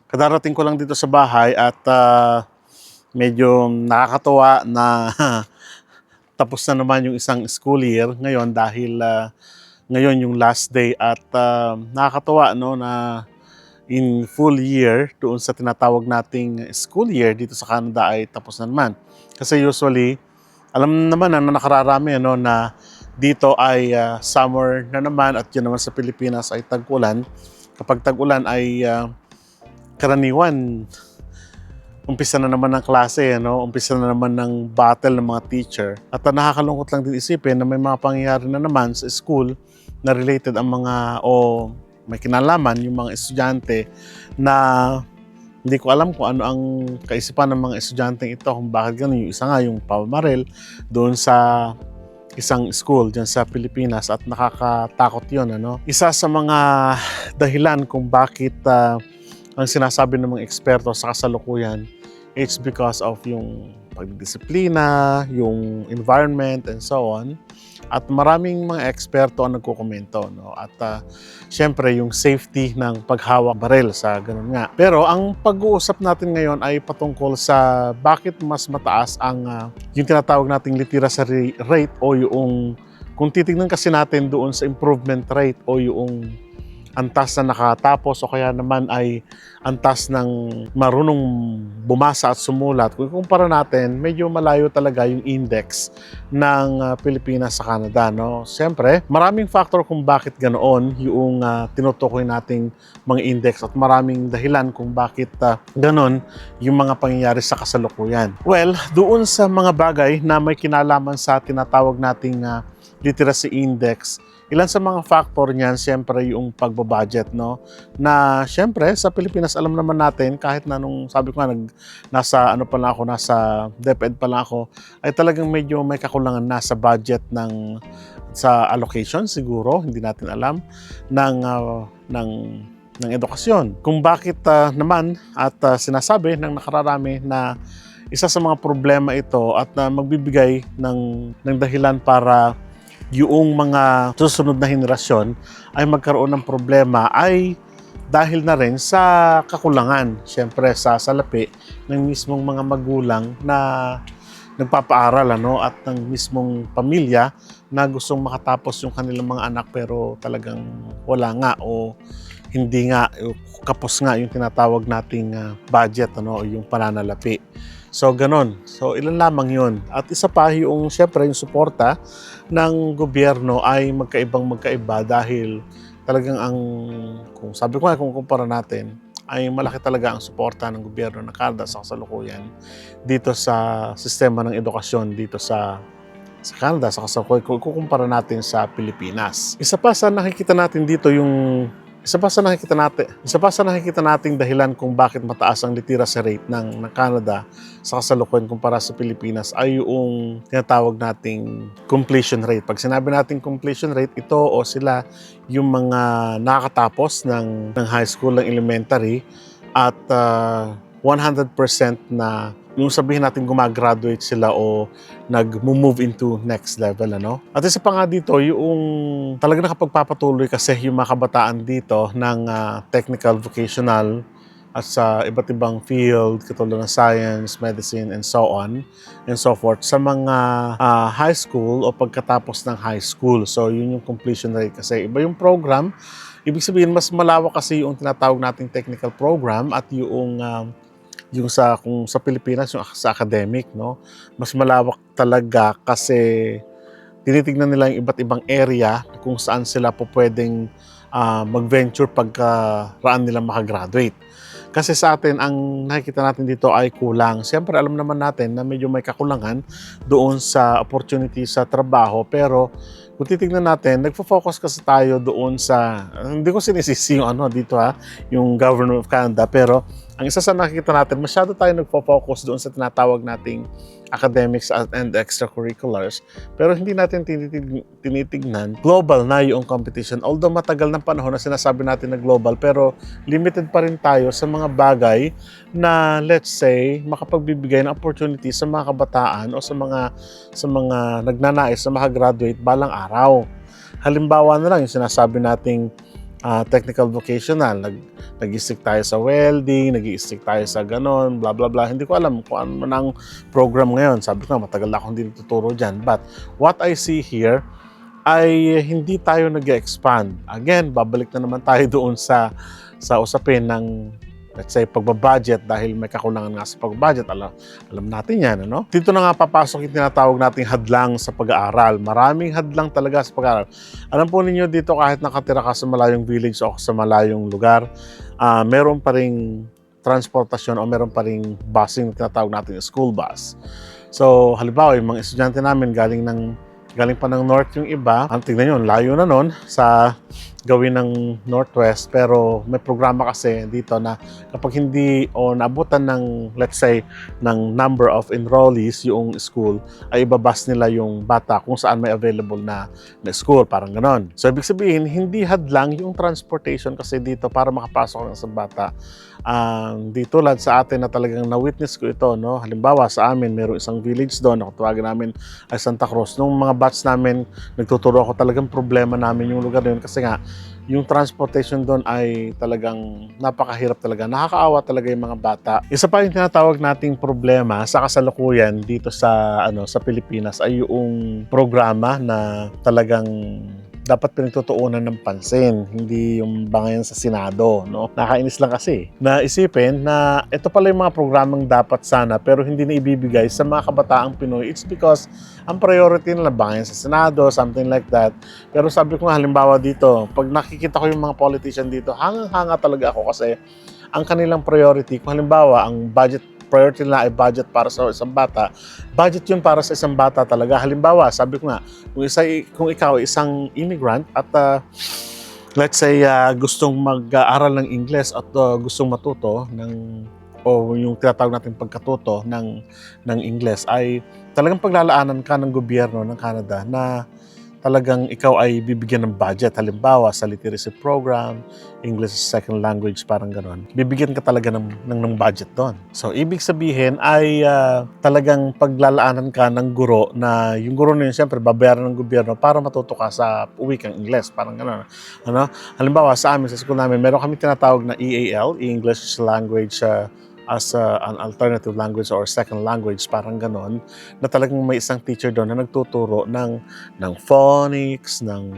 Kadarating ko lang dito sa bahay at medyo nakakatuwa na tapos na naman yung isang school year ngayon dahil ngayon yung last day at nakakatuwa no na in full year doon sa tinatawag nating school year dito sa Canada ay tapos na naman. Kasi usually alam naman na nakararami ano na dito ay summer na naman at yun naman sa Pilipinas ay tag-ulan. Kapag tag-ulan ay karaniwan umpisa na naman ng klase, no? Umpisa na naman ng battle ng mga teacher. At nakakalungkot lang din isipin na may mga pangyayari na naman sa school na related ang mga o may kinalaman yung mga estudyante na hindi ko alam kung ano ang kaisipan ng mga estudyanteng ito kung bakit gano'n. Yung isa nga yung pamamaril doon sa isang school dyan sa Pilipinas at nakakatakot yun. Ano? Isa sa mga dahilan kung bakit ang sinasabi ng mga eksperto sa kasalukuyan, it's because of yung pagdisiplina, yung environment, and so on. At maraming mga eksperto ang nagkukomento. No? At syempre, yung safety ng paghawak baril sa ganun nga. Pero ang pag-uusap natin ngayon ay patungkol sa bakit mas mataas ang yung tinatawag nating literacy rate o yung kung titignan kasi natin doon sa improvement rate o yung antas na nakatapos o kaya naman ay antas ng marunong bumasa at sumulat. Kung ikumpara natin, medyo malayo talaga yung index ng Pilipinas sa Canada. No? Siyempre, maraming factor kung bakit ganoon yung tinutukoy nating mga index at maraming dahilan kung bakit ganon yung mga pangyayari sa kasalukuyan. Well, doon sa mga bagay na may kinalaman sa tinatawag nating literacy index, ilan sa mga factor niyan, siyempre yung pagbabudget, no? Na siyempre sa Pilipinas alam naman natin kahit na nung sabi ko nga nasa ano pa lang ako, nasa DepEd pa lang ako, ay talagang medyo may kakulangan na sa budget sa allocation siguro, hindi natin alam ng edukasyon. Kung bakit naman at sinasabi ng nakararami na isa sa mga problema ito at magbibigay ng dahilan para yung mga susunod na henerasyon ay magkaroon ng problema ay dahil na rin sa kakulangan, syempre sa salapi ng mismong mga magulang na nagpapaaral at ng mismong pamilya na gustong makatapos yung kanilang mga anak pero talagang wala nga o hindi nga, kapos nga yung tinatawag nating budget o yung pananalapi. So, ganon. So, ilan lamang yun. At isa pa yung, syempre, yung suporta ng gobyerno ay magkaiba dahil talagang kung sabi ko nga, kung kumpara natin, ay malaki talaga ang suporta ng gobyerno ng Canada sa kasalukuyan dito sa sistema ng edukasyon dito sa Canada, sa kasalukuyan, kung kukumpara natin sa Pilipinas. Isa pa sa nakikita natin dito Isa pa sa nakikita nating dahilan kung bakit mataas ang literacy rate ng Canada sa kasalukuyan kumpara sa Pilipinas ay yung tinatawag nating completion rate. Pag sinabi nating completion rate, ito o sila yung mga nakakatapos ng high school, ng elementary at 100% na yung sabihin natin gumagraduate sila o nag-move into next level. At isa pa nga dito, yung talaga nakapagpapatuloy kasi yung mga kabataan dito ng technical, vocational at sa iba't ibang field, katulad ng science, medicine, and so on, and so forth, sa mga high school o pagkatapos ng high school. So, yun yung completion rate kasi iba yung program. Ibig sabihin, mas malawak kasi yung tinatawag nating technical program at kung sa Pilipinas yung sa academic, no, mas malawak talaga kasi tinitignan nila yung iba't ibang area kung saan sila po pwedeng mag-venture pagkaraan nila makagraduate. Kasi sa atin, ang nakikita natin dito ay kulang. Siyempre, alam naman natin na medyo may kakulangan doon sa opportunity sa trabaho, pero kung titignan natin, nagfo-focus kasi tayo doon sa, hindi ko sinisisi yung dito yung Government of Canada, pero ang isa sa nakikita natin, masyado tayo nagfo-focus doon sa tinatawag nating academics and extracurriculars, pero hindi natin tinitignan global na yung competition. Although matagal ng panahon na sinasabi natin na global, pero limited pa rin tayo sa mga bagay na, let's say, makapagbibigay ng opportunity sa mga kabataan o sa mga nagnanais na makagraduate balang araw. Halimbawa na lang yung sinasabi nating technical vocational. Nag-stick tayo sa welding, nag-stick tayo sa ganon, blah blah blah. Hindi ko alam kung ano man ang program ngayon. Sabi ko, matagal na akong hindi nagtuturo dyan. But what I see here ay hindi tayo nag-expand. Again, babalik na naman tayo doon sa usapin ng, let's say, pagbabudget, dahil may kakulangan nga sa pagbabudget. Alam natin yan, ano? Dito na nga papasok yung tinatawag nating hadlang sa pag-aaral. Maraming hadlang talaga sa pag-aaral. Alam po ninyo dito, kahit nakatira ka sa malayong village o sa malayong lugar, meron pa ring transportasyon o meron pa ring busing na tinatawag natin school bus. So, halimbawa, yung mga estudyante namin galing pa ng north yung iba. Tignan nyo, layo na nun sa gawin ng northwest, pero may programa kasi dito na kapag hindi o naabutan ng, let's say, ng number of enrollees yung school, ay ibabas nila yung bata kung saan may available na school, parang ganon. So ibig sabihin, hindi hadlang yung transportation kasi dito para makapasok ng sa bata. Di tulad sa atin na talagang na-witness ko ito, no? Halimbawa sa amin, mayroong isang village doon, ako tawagin namin ay Santa Cruz. Nung mga batch namin, nagtuturo ako, talagang problema namin yung lugar doon kasi nga, yung transportation doon ay talagang napakahirap talaga. Nakakaawa talaga yung mga bata. Isa pa yung tinatawag nating problema sa kasalukuyan dito sa Pilipinas ay yung programa na talagang dapat pinagtutuunan ng pansin, hindi yung bangayan sa Senado, no? Nakainis lang kasi. Naisipin na ito pala yung mga programang dapat sana pero hindi na ibibigay sa mga kabataang Pinoy. It's because ang priority nila bangayan sa Senado, something like that. Pero sabi ko nga, halimbawa dito, pag nakikita ko yung mga politician dito, hanga talaga ako kasi ang kanilang priority, kung halimbawa ang priority nila ay budget para sa isang bata, budget yun para sa isang bata talaga. Halimbawa, sabi ko nga, kung ikaw ay isang immigrant at let's say gustong mag-aaral ng Ingles at gustong matuto o yung tinatawag natin pagkatuto ng Ingles, ay talagang paglalaanan ka ng gobyerno ng Canada na talagang ikaw ay bibigyan ng budget. Halimbawa, sa literacy program, English as second language, parang gano'n. Bibigyan ka talaga ng budget doon. So, ibig sabihin ay talagang paglalaanan ka ng guro na yung guro na yun, siyempre, babayaran ng gobyerno para matuto ka sa wikang Ingles, parang gano'n. Ano? Halimbawa, sa amin, sa school namin, meron kami tinatawag na EAL, English Language as an alternative language or second language, parang ganon, na talagang may isang teacher doon na nagtuturo ng phonics, ng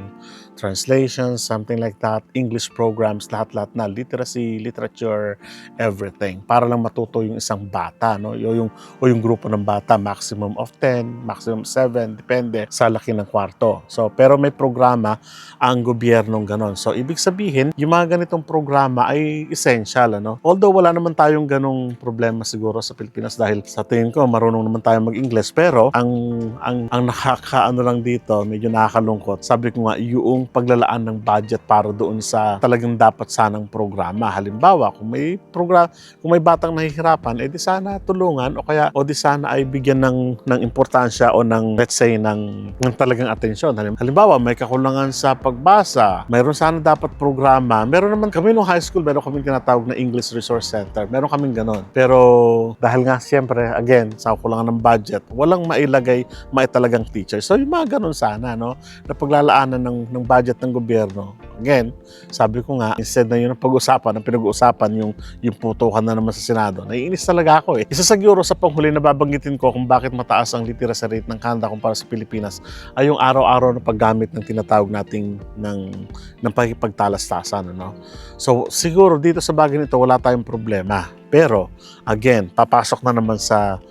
translations, something like that, English programs, lahat-lahat na, literacy, literature, everything, para lang matuto yung isang bata, no? O yung grupo ng bata, maximum of 10, maximum 7, depende sa laki ng kwarto. So, pero may programa ang gobyernong ganon. So, ibig sabihin, yung mga ganitong programa ay essential, ano? Although wala naman tayong ganong problema siguro sa Pilipinas dahil sa tingin ko marunong naman tayo mag-English, pero ang nakakaano lang dito, medyo nakakalungkot. Sabi ko nga, yung paglalaan ng budget para doon sa talagang dapat sanang programa. Halimbawa, kung may batang nahihirapan, di sana tulungan o di sana ay bigyan ng importansya o ng, let's say, ng talagang atensyon. Halimbawa, may kakulangan sa pagbasa, mayroon sana dapat programa. Meron naman kami nung high school, meron kaming tinatawag na English Resource Center. Meron kaming ganon. Pero dahil nga siyempre, again, sa kulangan ng budget, walang maitalagang teacher. So yung mga ganon sana, no? Na paglalaanan ng budget ng gobyerno. Again, sabi ko nga, instead na yun ang pinag-uusapan yung putukan na naman sa Senado. Naiinis talaga ako eh. Isa siguro sa panghuli na babanggitin ko kung bakit mataas ang literacy rate ng Canada kumpara sa Pilipinas ay yung araw-araw na paggamit ng tinatawag nating ng pakikipagtalastasan, ano? So siguro dito sa bagay nito wala tayong problema. Pero again, papasok na naman sa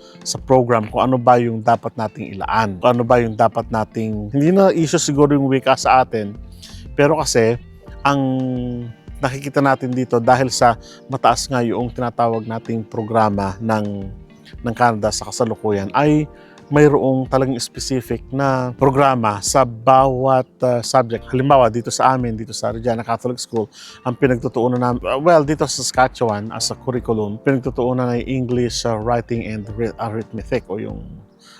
program kung ano ba yung dapat nating ilaan. Kung ano ba yung dapat nating, hindi na issue siguro yung wika sa atin, pero kasi ang nakikita natin dito dahil sa mataas nga yung tinatawag nating programa ng Canada sa kasalukuyan ay mayroong talagang specific na programa sa bawat subject. Halimbawa, dito sa amin, dito sa Regina Catholic School, ang pinagtutuunan namin, dito sa Saskatchewan, as a curriculum, pinagtutuunan ay English, writing, and arithmetic, o yung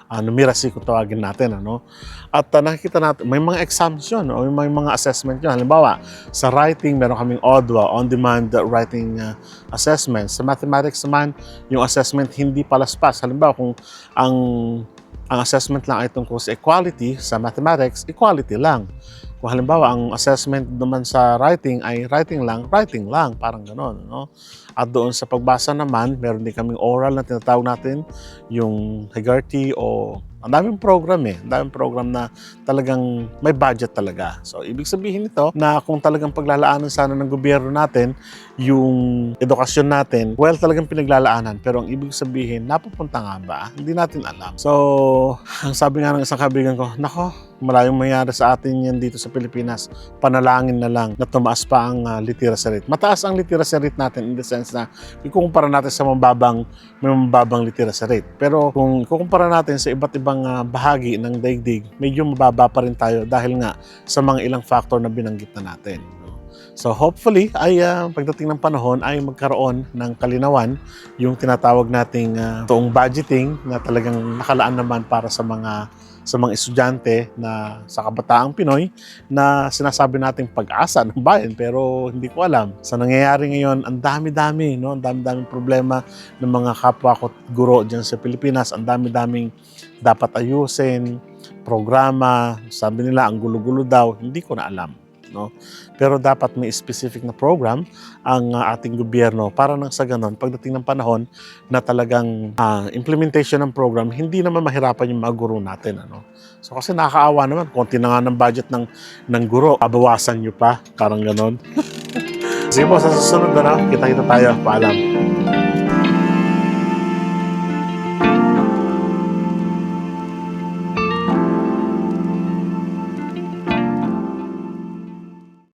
numeracy kung tawagin natin, ano? At nakikita natin, may mga exams yun, o may mga assessment yun. Halimbawa, sa writing, meron kaming ODWA, on-demand writing assessment. Sa mathematics naman, yung assessment hindi palaspas. Halimbawa, kung ang assessment lang ay tungkol sa equality, sa mathematics, equality lang. Kung halimbawa ang assessment naman sa writing ay writing lang, parang gano'n, no? At doon sa pagbasa naman, meron din kaming oral na tinatawag natin, yung Hegarte o ang daming program ang daming program na talagang may budget talaga. So, ibig sabihin nito na kung talagang paglalaanan sana ng gobyerno natin yung edukasyon natin, well, talagang pinaglalaanan. Pero ang ibig sabihin, napupunta nga ba? Hindi natin alam. So, ang sabi nga ng isang kaibigan ko, nako, malayong mangyari sa atin yan dito sa Pilipinas. Panalangin na lang na tumaas pa ang literacy rate. Mataas ang literacy rate natin in the sense na ikukumpara natin sa may mababang literacy rate. Pero kung ikukumpara natin sa iba't ibang bahagi ng daigdig, medyo mababa pa rin tayo dahil nga sa mga ilang factor na binanggit na natin. So hopefully ay pagdating ng panahon ay magkaroon ng kalinawan yung tinatawag nating toong budgeting na talagang nakalaan naman para sa mga estudyante na sa kabataang Pinoy na sinasabi nating pag-asa ng bayan, pero hindi ko alam. Sa nangyayari ngayon, ang dami-dami, no? Ang dami-daming problema ng mga kapwa ko guro diyan sa Pilipinas. Ang dami-daming dapat ayusin, programa. Sabi nila ang gulo-gulo daw, hindi ko na alam. No? Pero dapat may specific na program ang ating gobyerno para nang sa ganon, pagdating ng panahon na talagang implementation ng program, hindi naman mahirapan yung mga guro natin. Ano? So kasi nakakaawa naman, konti na nga ng budget ng guro, babawasan nyo pa, parang ganon. Sige po, sa susunod na, kita-kita tayo, paalam.